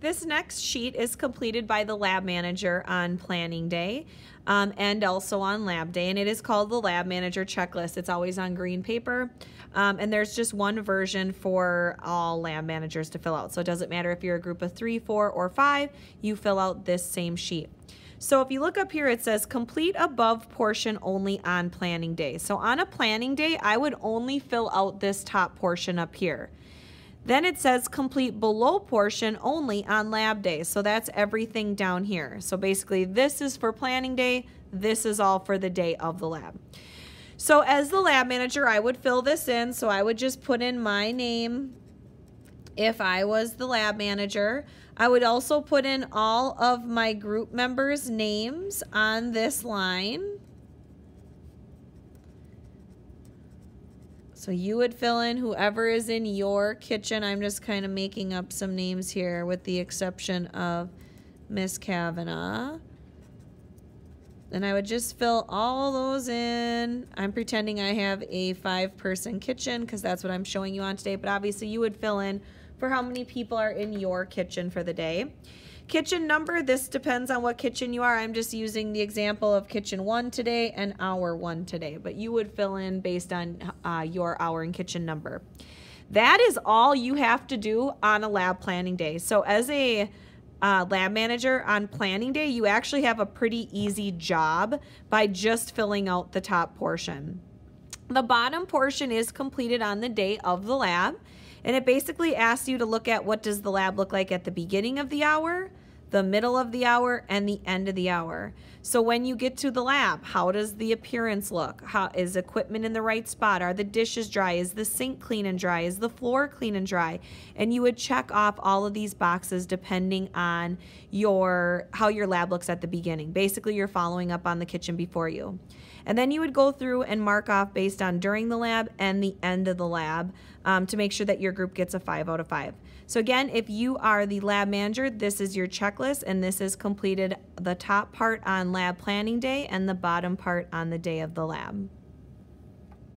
This next sheet is completed by the lab manager on planning day and also on lab day, and it is called the lab manager checklist. It's always on green paper, and there's just one version for all lab managers to fill out. So it doesn't matter if you're a group of 3, 4, or 5, you fill out this same sheet. So if you look up here, it says complete above portion only on planning day. So on a planning day, I would only fill out this top portion up here. Then it says complete below portion only on lab day. So that's everything down here. So basically this is for planning day. This is all for the day of the lab. So as the lab manager, I would fill this in. So I would just put in my name if I was the lab manager. I would also put in all of my group members' names on this line. So you would fill in whoever is in your kitchen. I'm just kind of making up some names here with the exception of Miss Kavanaugh. And I would just fill all those in. I'm pretending I have a 5-person kitchen because that's what I'm showing you on today. But obviously you would fill in for how many people are in your kitchen for the day. Kitchen number, this depends on what kitchen you are. I'm just using the example of kitchen 1 today and hour 1 today, but you would fill in based on your hour and kitchen number. That is all you have to do on a lab planning day. So as a lab manager on planning day, you actually have a pretty easy job by just filling out the top portion. The bottom portion is completed on the day of the lab. And it basically asks you to look at what does the lab look like at the beginning of the hour, the middle of the hour, and the end of the hour. So when you get to the lab, how does the appearance look? How is equipment in the right spot? Are the dishes dry? Is the sink clean and dry? Is the floor clean and dry? And you would check off all of these boxes depending on how your lab looks at the beginning. Basically, you're following up on the kitchen before you. And then you would go through and mark off based on during the lab and the end of the lab to make sure that your group gets a 5 out of 5. So again, if you are the lab manager, this is your checklist, and this is completed the top part on lab planning day and the bottom part on the day of the lab.